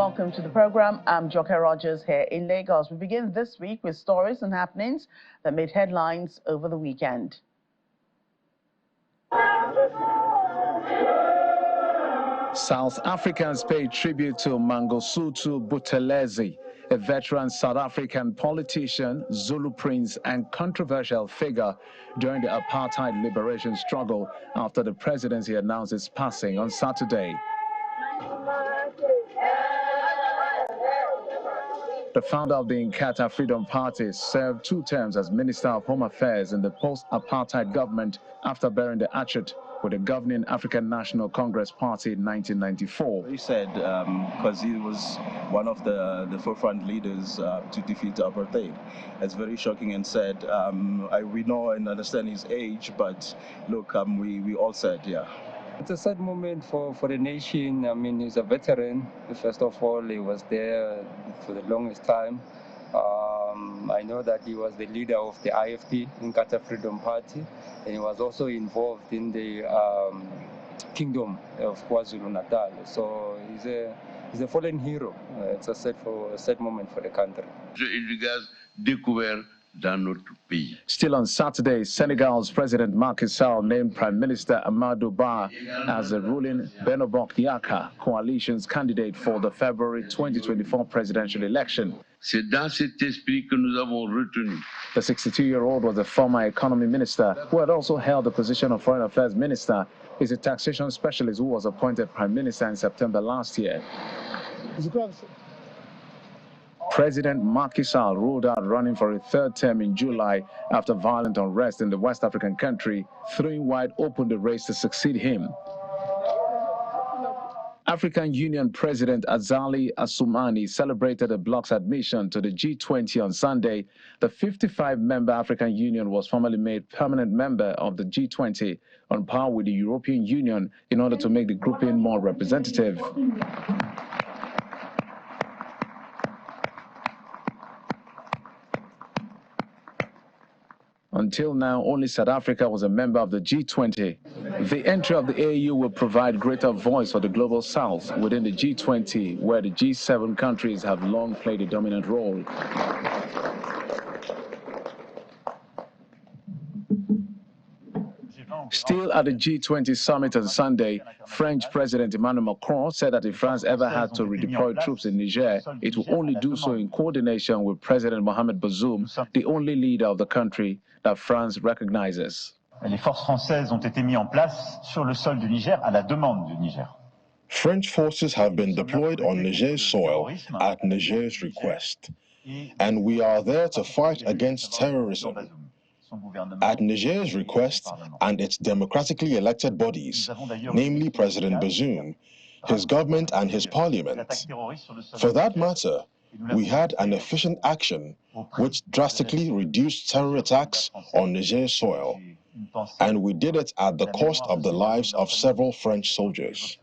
welcome to the program. I'm Joke Rogers here in Lagos. We begin this week with stories and happenings that made headlines over the weekend. South Africans pay tribute to Mangosuthu Buthelezi, a veteran South African politician, Zulu prince, and controversial figure during the apartheid liberation struggle after the presidency announced his passing on Saturday. The founder of the Inkatha Freedom Party served 2 terms as Minister of Home Affairs in the post-apartheid government after bearing the hatchet with the governing African National Congress Party in 1994. He said, because he was one of the forefront leaders to defeat apartheid. It's very shocking and sad. We know and understand his age, but look, we all said, yeah. It's a sad moment for the nation. I mean, he's a veteran. First of all, he was there for the longest time. I know that he was the leader of the IFP, Inkatha Freedom Party, and he was also involved in the Kingdom of KwaZulu-Natal. So he's a fallen hero. It's a sad moment for the country. Still on Saturday, Senegal's President Macky Sall named Prime Minister Amadou Ba as the ruling Benno Bokk Yakaar coalition's candidate for the February 2024 presidential election. C'est dans cet esprit que nous avons retenu. The 62-year-old was a former economy minister who had also held the position of foreign affairs minister. He's a taxation specialist who was appointed prime minister in September last year. President Macky Sall ruled out running for a 3rd term in July after violent unrest in the West African country, throwing wide open the race to succeed him. African Union President Azali Assoumani celebrated the bloc's admission to the G20 on Sunday. The 55-member African Union was formally made permanent member of the G20 on par with the European Union in order to make the grouping more representative. Until now, only South Africa was a member of the G20. The entry of the AU will provide greater voice for the Global South within the G20, where the G7 countries have long played a dominant role. Still at the G20 summit on Sunday, French President Emmanuel Macron said that if France ever had to redeploy troops in Niger, it will only do so in coordination with President Mohamed Bazoum, the only leader of the country that France recognizes. Les forces françaises ont été mises en place sur le sol du Niger à la demande du Niger. French forces have been deployed on Niger's soil at Niger's request, and we are there to fight against terrorism. At Niger's request and its democratically elected bodies, namely President Bazoum, his government and his parliament. For that matter, we had an efficient action which drastically reduced terror attacks on Niger's soil, and we did it at the cost of the lives of several French soldiers.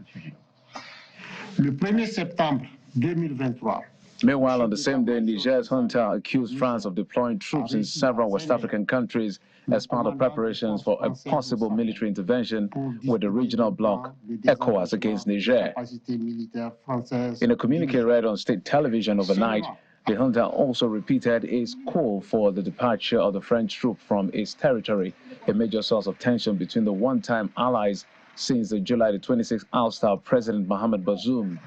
Le 1er septembre 2023. Meanwhile, on the same day, Niger's junta accused France of deploying troops in several West African countries as part of preparations for a possible military intervention with the regional bloc ECOWAS against Niger. In a communique read on state television overnight, the junta also repeated its call for the departure of the French troops from its territory, a major source of tension between the one-time allies since the July 26th ouster of President Mohamed Bazoum.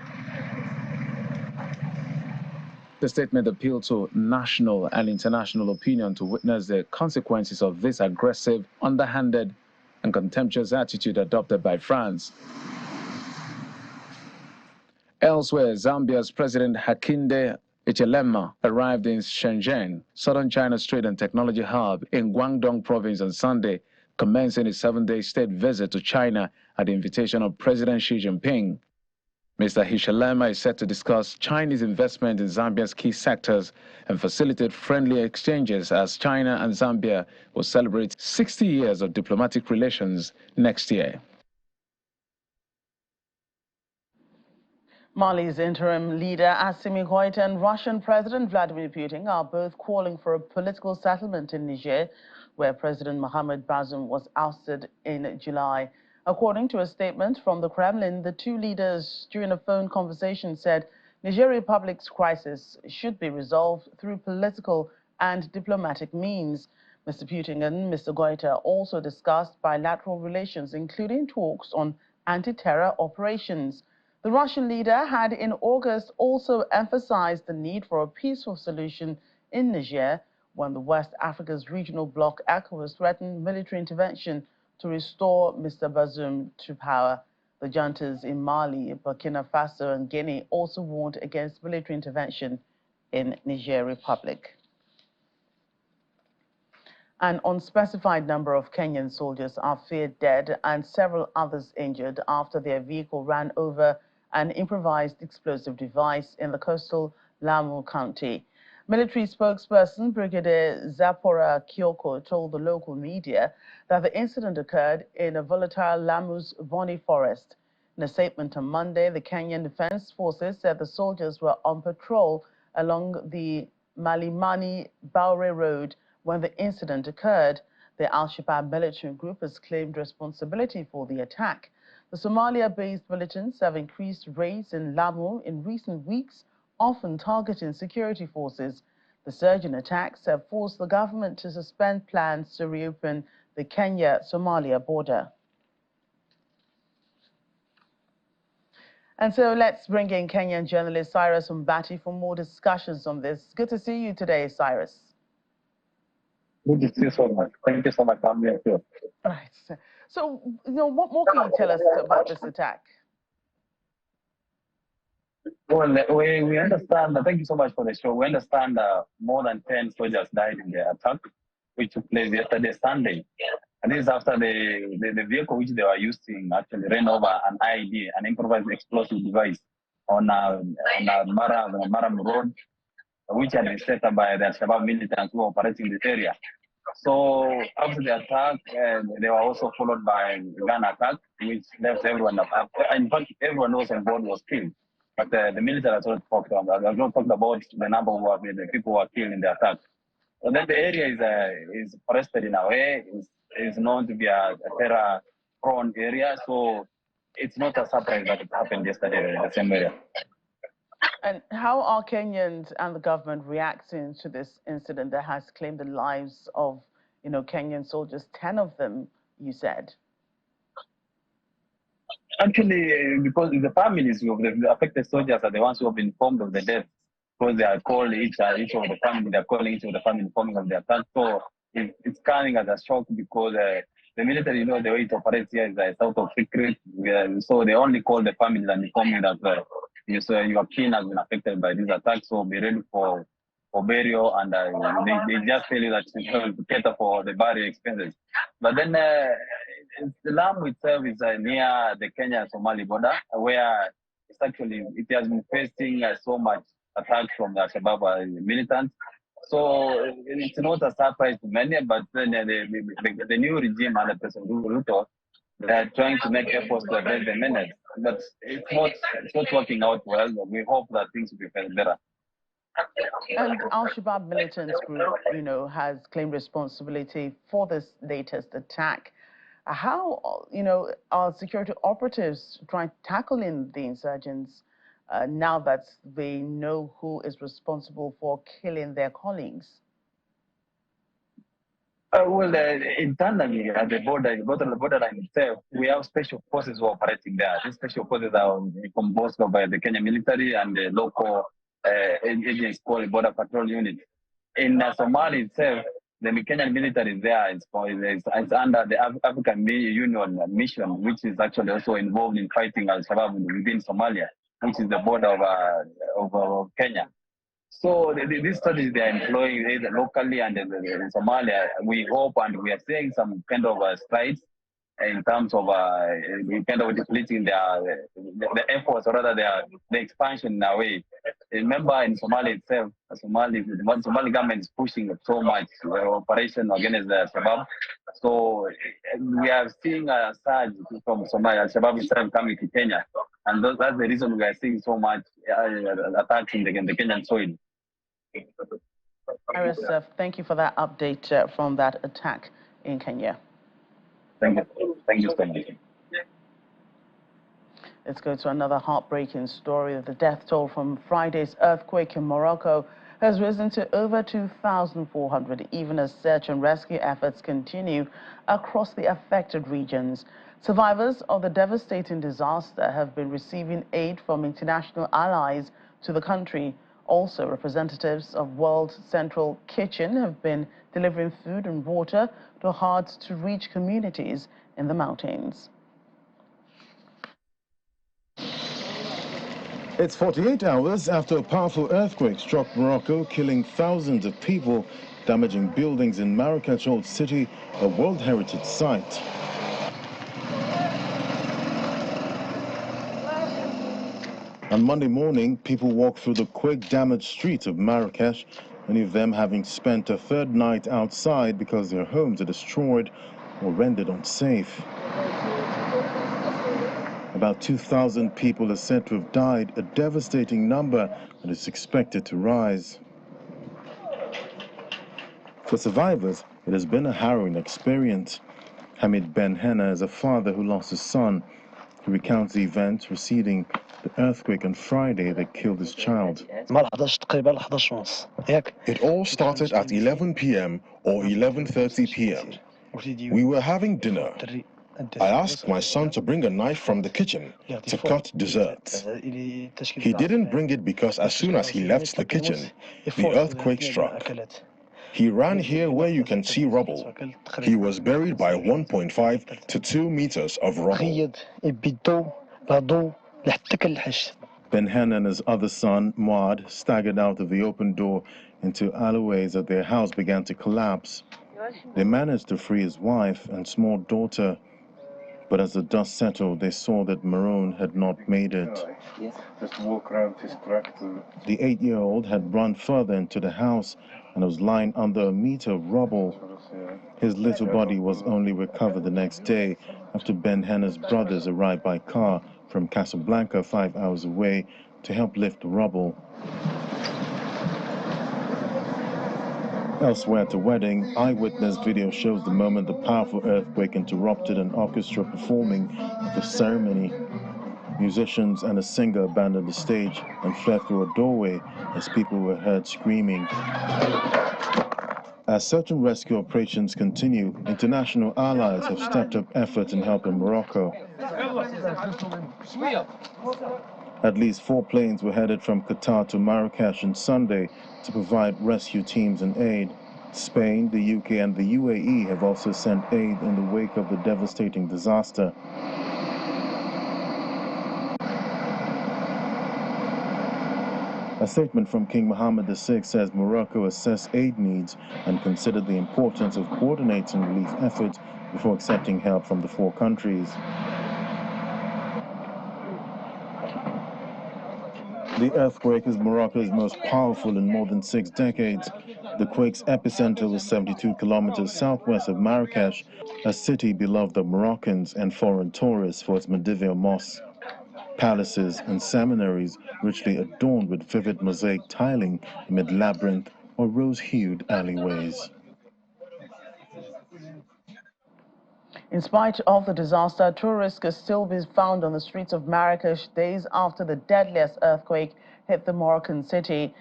The statement appealed to national and international opinion to witness the consequences of this aggressive, underhanded, and contemptuous attitude adopted by France. Elsewhere, Zambia's President Hakainde Hichilema arrived in Shenzhen, southern China's trade and technology hub, in Guangdong province on Sunday, commencing his 7-day state visit to China at the invitation of President Xi Jinping. Mr. Hichilema is set to discuss Chinese investment in Zambia's key sectors and facilitate friendly exchanges as China and Zambia will celebrate 60 years of diplomatic relations next year. Mali's interim leader Assimi Goïta and Russian President Vladimir Putin are both calling for a political settlement in Niger, where President Mohamed Bazoum was ousted in July. According to a statement from the Kremlin, the two leaders, during a phone conversation, said Niger Republic's crisis should be resolved through political and diplomatic means. Mr. Putin and Mr. Goita also discussed bilateral relations, including talks on anti-terror operations. The Russian leader had in August also emphasized the need for a peaceful solution in Niger when the West Africa's regional bloc ECOWAS threatened military intervention to restore Mr. Bazoum to power. The juntas in Mali, Burkina Faso and Guinea also warned against military intervention in Niger Republic. An unspecified number of Kenyan soldiers are feared dead and several others injured after their vehicle ran over an improvised explosive device in the coastal Lamu County. Military spokesperson Brigadier Zapora Kioko told the local media that the incident occurred in a volatile Lamu's Boni forest. In a statement on Monday, the Kenyan Defense Forces said the soldiers were on patrol along the Malimani-Baure Road when the incident occurred. The Al-Shabaab militant group has claimed responsibility for the attack. The Somalia-based militants have increased raids in Lamu in recent weeks, often targeting security forces. The surge in attacks have forced the government to suspend plans to reopen the Kenya-Somalia border. And so let's bring in Kenyan journalist Cyrus Onyango for more discussions on this. Good to see you today, Cyrus. Good to see you so much. Thank you so much for having me here. Right. So, what more can you tell us about this attack? Well, we understand, thank you so much for the show. We understand more than 10 soldiers died in the attack, which took place yesterday, Sunday. And this is after the vehicle which they were using actually ran over an IED, an improvised explosive device, on Maram Road, which had been set up by the Al-Shabaab militants who were operating in this area. So after the attack, they were also followed by a gun attack, which left everyone up. In fact, everyone who was on board was killed. But the military has not talked about the number of the people who were killed in the attack. So then the area is forested in a way, is known to be a terror-prone area. So it's not a surprise that it happened yesterday in the same area. And how are Kenyans and the government reacting to this incident that has claimed the lives of, Kenyan soldiers, 10 of them, you said? Actually, because the families of the affected soldiers are the ones who have been informed of the death, because they are calling each of the family, they are calling each of the family informing of the attack. So it's coming as a shock because the military, the way it operates here is out of secret. So they only call the families and inform you that your kin has been affected by this attack. So be ready for burial, and they just tell you that to cater for the burial expenses. But then the Lamu itself is near the Kenya-Somali border, where it has been facing so much attacks from the Al-Shabaab militants. So it's not a surprise to many, but then the new regime under President Ruto, they are trying to make efforts to address the menace, but it's not working out well. We hope that things will be better. And Al-Shabaab militants group, has claimed responsibility for this latest attack. How, are security operatives trying to tackle in the insurgents now that they know who is responsible for killing their colleagues? Internally at the borderline itself, we have special forces who are operating there. These special forces are composed by the Kenyan military and the local agents called Border Patrol Unit. In Somalia itself, the Kenyan military is there. It's under the African Union mission, which is actually also involved in fighting Al-Shabaab within Somalia, which is the border of Kenya. So these strategies they are employing either locally and in Somalia. We hope and we are seeing some kind of strides in terms of kind of depleting the efforts, or rather the expansion in a way. Remember, in Somalia itself, the Somali government is pushing so much operation against the Shabab. So we are seeing a surge from Somalia, Shabab itself coming to Kenya, and that's the reason we are seeing so much attacks in the Kenyan soil. Cyrus, thank you for that update from that attack in Kenya. Thank you. Thank you so much. Let's go to another heartbreaking story. The death toll from Friday's earthquake in Morocco has risen to over 2,400, even as search and rescue efforts continue across the affected regions. Survivors of the devastating disaster have been receiving aid from international allies to the country. Also, representatives of World Central Kitchen have been delivering food and water to hard-to-reach communities in the mountains. It's 48 hours after a powerful earthquake struck Morocco, killing thousands of people, damaging buildings in Marrakesh Old City, a World Heritage Site. On Monday morning, people walked through the quake-damaged streets of Marrakesh, many of them having spent a third night outside because their homes are destroyed or rendered unsafe. About 2,000 people are said to have died, a devastating number that is expected to rise. For survivors, it has been a harrowing experience. Hamid Ben Henna is a father who lost his son. He recounts the events preceding the earthquake on Friday that killed his child. It all started at 11 p.m. or 11:30 p.m. We were having dinner. I asked my son to bring a knife from the kitchen to cut desserts. He didn't bring it because as soon as he left the kitchen, the earthquake struck. He ran here where you can see rubble. He was buried by 1.5 to 2 meters of rubble. Ben Henna and his other son, Muad, staggered out of the open door into alleyways as their house began to collapse. They managed to free his wife and small daughter, but as the dust settled, they saw that Maroon had not made it. The 8-year-old had run further into the house and was lying under a meter of rubble. His little body was only recovered the next day after Ben Henna's brothers arrived by car from Casablanca 5 hours away to help lift the rubble. Elsewhere at the wedding, eyewitness video shows the moment the powerful earthquake interrupted an orchestra performing at the ceremony. Musicians and a singer abandoned the stage and fled through a doorway as people were heard screaming. As search and rescue operations continue, international allies have stepped up efforts in helping Morocco. At least 4 planes were headed from Qatar to Marrakesh on Sunday to provide rescue teams and aid. Spain, the UK, and the UAE have also sent aid in the wake of the devastating disaster. A statement from King Mohammed VI says Morocco assessed aid needs and considered the importance of coordinating relief efforts before accepting help from the 4 countries. The earthquake is Morocco's most powerful in more than 6 decades. The quake's epicenter was 72 kilometers southwest of Marrakesh, a city beloved of Moroccans and foreign tourists for its medieval mosques, palaces, and seminaries richly adorned with vivid mosaic tiling amid labyrinth or rose-hued alleyways. In spite of the disaster, tourists could still be found on the streets of Marrakesh days after the deadliest earthquake hit the Moroccan city.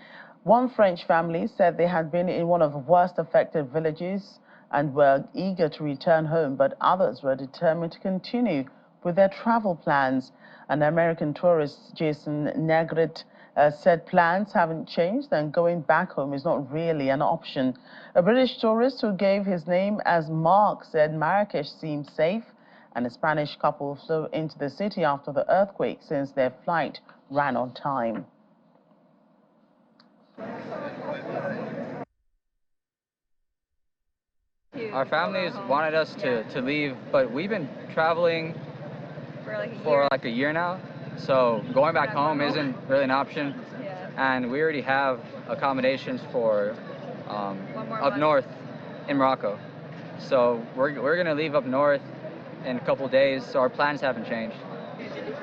One French family said they had been in one of the worst affected villages and were eager to return home, but others were determined to continue with their travel plans. An American tourist, Jason Negret, said plans haven't changed and going back home is not really an option. A British tourist who gave his name as Mark said Marrakesh seemed safe, and a Spanish couple flew into the city after the earthquake since their flight ran on time. Our families wanted us to leave, but we've been traveling for like a year now, so going back home isn't really an option. And we already have accommodations for up north in Morocco. So we're gonna leave up north in a couple days, so our plans haven't changed.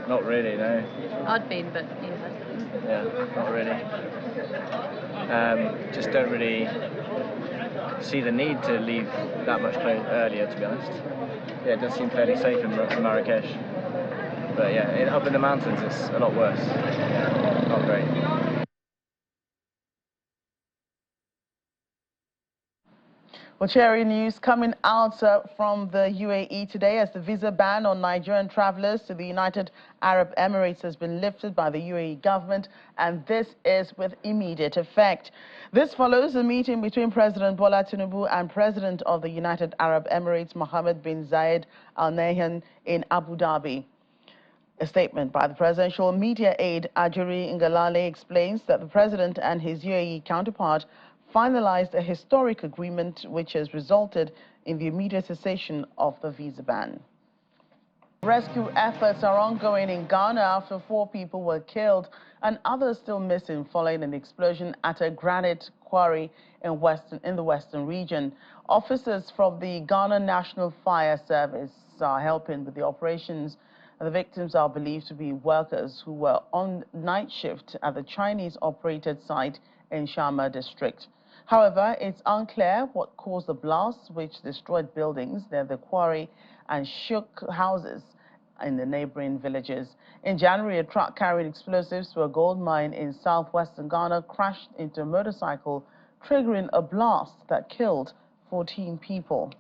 Not really, no. I'd been, but yeah, not really. Just don't really see the need to leave that much earlier, to be honest. Yeah, it does seem fairly safe in Marrakesh. But yeah, up in the mountains, it's a lot worse. Not great. Well, Cherry news coming out from the UAE today as the visa ban on Nigerian travelers to the United Arab Emirates has been lifted by the UAE government, and this is with immediate effect. This follows a meeting between President Bola Tinubu and President of the United Arab Emirates, Mohammed bin Zayed Al Nahyan, in Abu Dhabi. A statement by the presidential media aide Ajuri Ngalale explains that the president and his UAE counterpart finalized a historic agreement which has resulted in the immediate cessation of the visa ban. Rescue efforts are ongoing in Ghana after 4 people were killed and others still missing following an explosion at a granite quarry in the western region. Officers from the Ghana National Fire Service are helping with the operations. The victims are believed to be workers who were on night shift at the Chinese-operated site in Shama district. However, it's unclear what caused the blast, which destroyed buildings near the quarry and shook houses in the neighboring villages. In January, a truck carrying explosives to a gold mine in southwestern Ghana crashed into a motorcycle, triggering a blast that killed 14 people.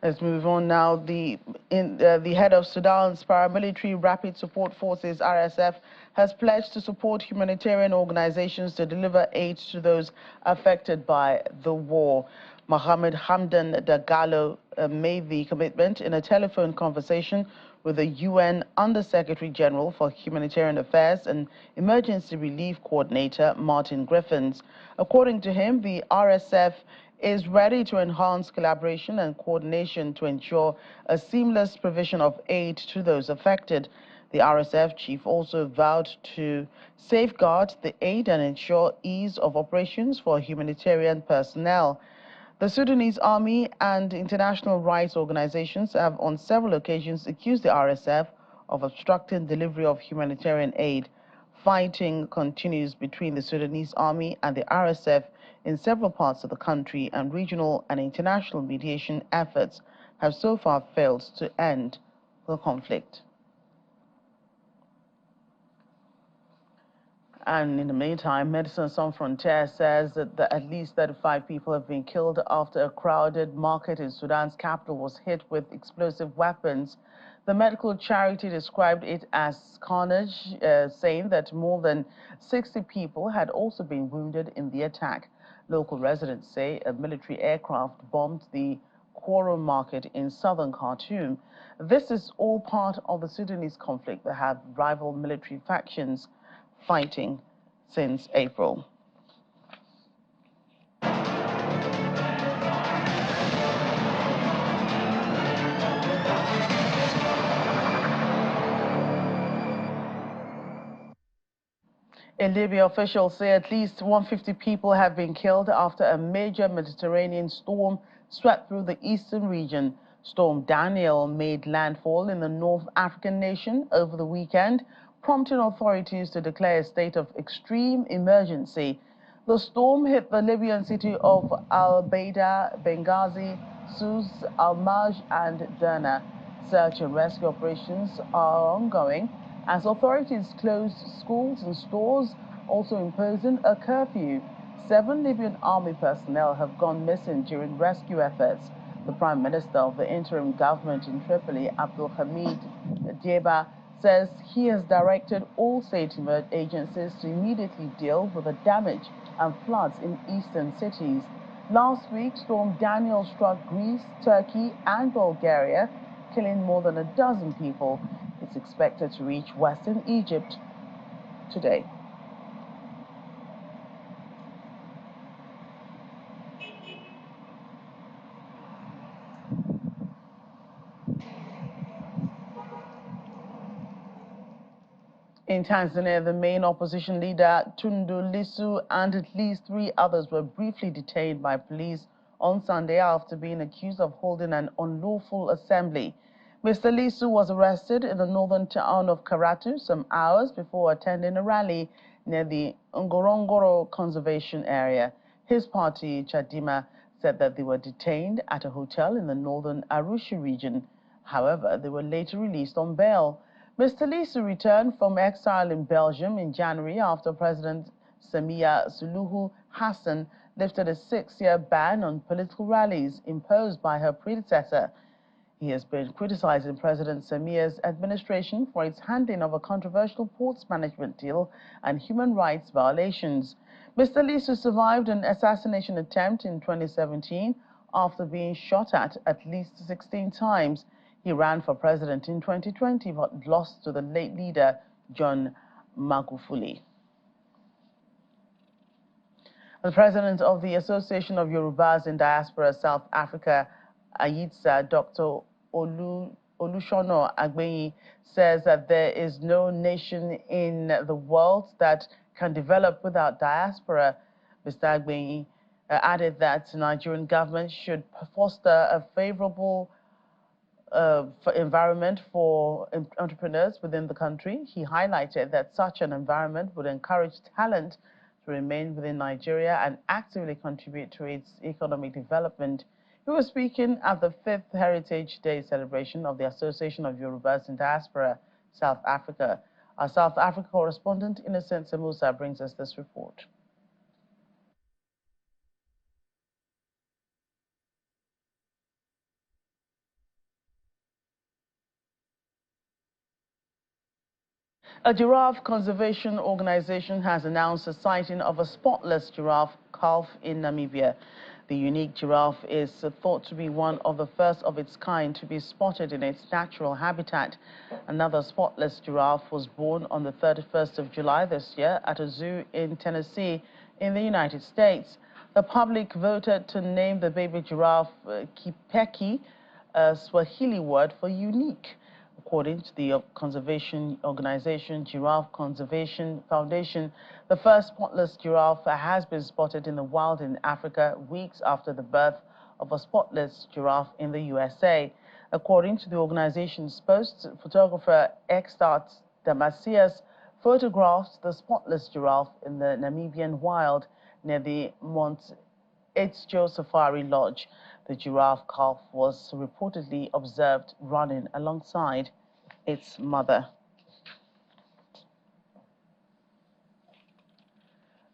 Let's move on now. The head of Sudan's paramilitary rapid support forces, RSF, has pledged to support humanitarian organizations to deliver aid to those affected by the war. Mohamed Hamdan Dagalo made the commitment in a telephone conversation with the UN Under-Secretary General for Humanitarian Affairs and Emergency Relief Coordinator, Martin Griffiths. According to him, the RSF is ready to enhance collaboration and coordination to ensure a seamless provision of aid to those affected. The RSF chief also vowed to safeguard the aid and ensure ease of operations for humanitarian personnel. The Sudanese army and international rights organizations have on several occasions accused the RSF of obstructing delivery of humanitarian aid. Fighting continues between the Sudanese army and the RSF in several parts of the country, and regional and international mediation efforts have so far failed to end the conflict. And in the meantime, Médecins Sans Frontières says that at least 35 people have been killed after a crowded market in Sudan's capital was hit with explosive weapons. The medical charity described it as carnage, saying that more than 60 people had also been wounded in the attack. Local residents say a military aircraft bombed the Koro market in southern Khartoum. This is all part of the Sudanese conflict that have rival military factions fighting since April. In Libya, officials say at least 150 people have been killed after a major Mediterranean storm swept through the eastern region. Storm Daniel made landfall in the North African nation over the weekend, prompting authorities to declare a state of extreme emergency. The storm hit the Libyan city of Al-Baida, Benghazi, Sousse, Al-Maj, and Derna. Search and rescue operations are ongoing as authorities closed schools and stores, also imposing a curfew. 7 Libyan army personnel have gone missing during rescue efforts. The Prime Minister of the interim government in Tripoli, Abdul Hamid Djeba, says he has directed all state agencies to immediately deal with the damage and floods in eastern cities. Last week, Storm Daniel struck Greece, Turkey, and Bulgaria, killing more than a dozen people. It's expected to reach western Egypt today. In Tanzania, the main opposition leader, Tundu Lissu, and at least 3 others were briefly detained by police on Sunday after being accused of holding an unlawful assembly. Mr. Lisu was arrested in the northern town of Karatu some hours before attending a rally near the Ngorongoro Conservation Area. His party, Chadima, said that they were detained at a hotel in the northern Arusha region. However, they were later released on bail. Mr. Lisu returned from exile in Belgium in January after President Samia Suluhu Hassan lifted a 6-year ban on political rallies imposed by her predecessor. He has been criticizing President Samia's administration for its handling of a controversial ports management deal and human rights violations. Mr. Lisu survived an assassination attempt in 2017 after being shot at least 16 times. He ran for president in 2020 but lost to the late leader, John Magufuli. The president of the Association of Yorubas in Diaspora, South Africa, AYIDSA, Dr. Olusono Agbeyi, says that there is no nation in the world that can develop without diaspora. Mr. Agbeyi added that the Nigerian government should foster a favorable environment for entrepreneurs within the country. He highlighted that such an environment would encourage talent to remain within Nigeria and actively contribute to its economic development. He was speaking at the 5th Heritage Day celebration of the Association of Yorubas in Diaspora, South Africa. Our South Africa correspondent, Innocent Semusa, brings us this report. A giraffe conservation organization has announced the sighting of a spotless giraffe calf in Namibia. The unique giraffe is thought to be one of the first of its kind to be spotted in its natural habitat. Another spotless giraffe was born on the 31st of July this year at a zoo in Tennessee in the United States. The public voted to name the baby giraffe Kipeki, a Swahili word for unique. According to the conservation organization Giraffe Conservation Foundation, the first spotless giraffe has been spotted in the wild in Africa weeks after the birth of a spotless giraffe in the USA. According to the organization's post, photographer Extat Damasius photographed the spotless giraffe in the Namibian wild near the Mount Etzjo Safari Lodge. The giraffe calf was reportedly observed running alongside its mother.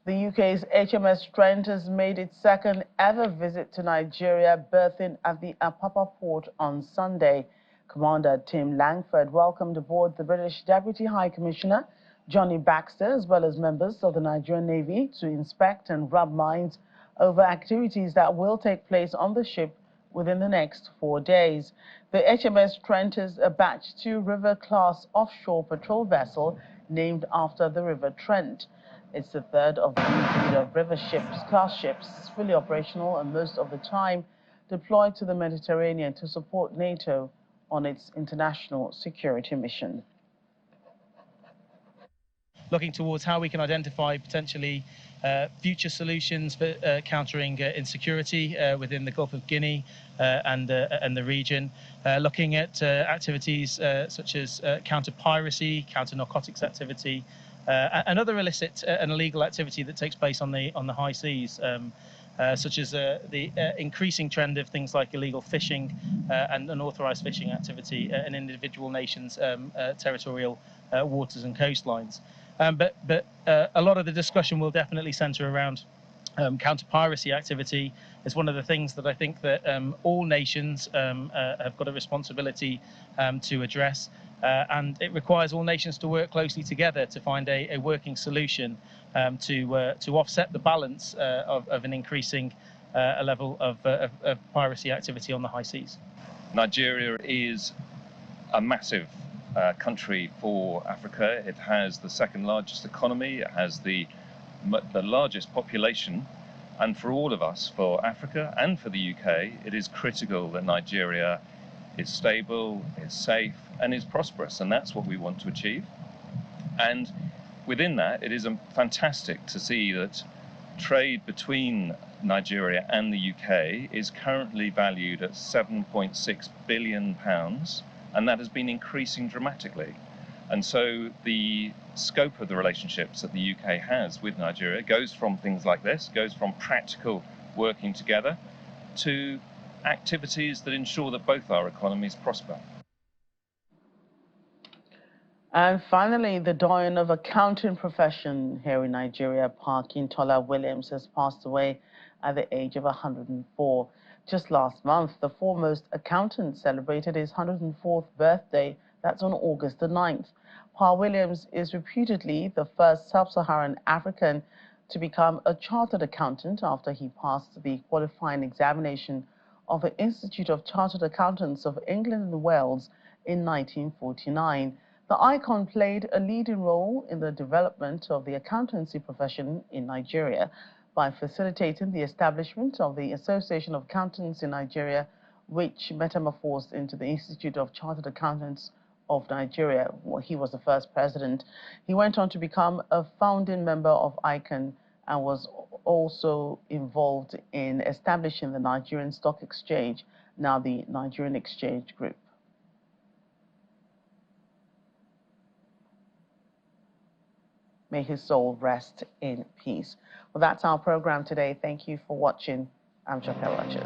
The UK's HMS Trend has made its second ever visit to Nigeria, berthing at the Apapa port on Sunday. Commander Tim Langford welcomed aboard the British Deputy High Commissioner Johnny Baxter, as well as members of the Nigerian Navy, to inspect and rub minds over activities that will take place on the ship within the next 4 days. The HMS Trent is a Batch 2 River-class offshore patrol vessel named after the River Trent. It's the third of the new breed of river class ships, fully operational and most of the time deployed to the Mediterranean to support NATO on its international security mission. Looking towards how we can identify potentially future solutions for countering insecurity within the Gulf of Guinea and the region. Looking at activities such as counter-piracy, counter-narcotics activity, and other illicit and illegal activity that takes place on the high seas, such as the increasing trend of things like illegal fishing and unauthorized fishing activity in individual nations' territorial waters and coastlines. But a lot of the discussion will definitely center around counter-piracy activity. It's one of the things that I think that all nations have got a responsibility to address, and it requires all nations to work closely together to find a working solution to offset the balance of an increasing level of piracy activity on the high seas. Nigeria is a massive country for Africa. It has the second largest economy, it has the largest population, and for all of us, for Africa and for the UK, it is critical that Nigeria is stable, is safe, and is prosperous, and that's what we want to achieve. And within that, it is fantastic to see that trade between Nigeria and the UK is currently valued at £7.6 billion and that has been increasing dramatically. And so the scope of the relationships that the UK has with Nigeria goes from things like this, goes from practical working together to activities that ensure that both our economies prosper. And finally, the doyen of accounting profession here in Nigeria, Parkintola Williams, has passed away at the age of 104. Just last month, the foremost accountant celebrated his 104th birthday. That's on August the 9th. Pa Williams is reputedly the first sub-Saharan African to become a chartered accountant after he passed the qualifying examination of the Institute of Chartered Accountants of England and Wales in 1949. The icon played a leading role in the development of the accountancy profession in Nigeria by facilitating the establishment of the Association of Accountants in Nigeria, which metamorphosed into the Institute of Chartered Accountants of Nigeria. Well, he was the first president. He went on to become a founding member of ICANN and was also involved in establishing the Nigerian Stock Exchange, now the Nigerian Exchange Group. May his soul rest in peace. Well, that's our program today. Thank you for watching. I'm Jacqueline Rogers.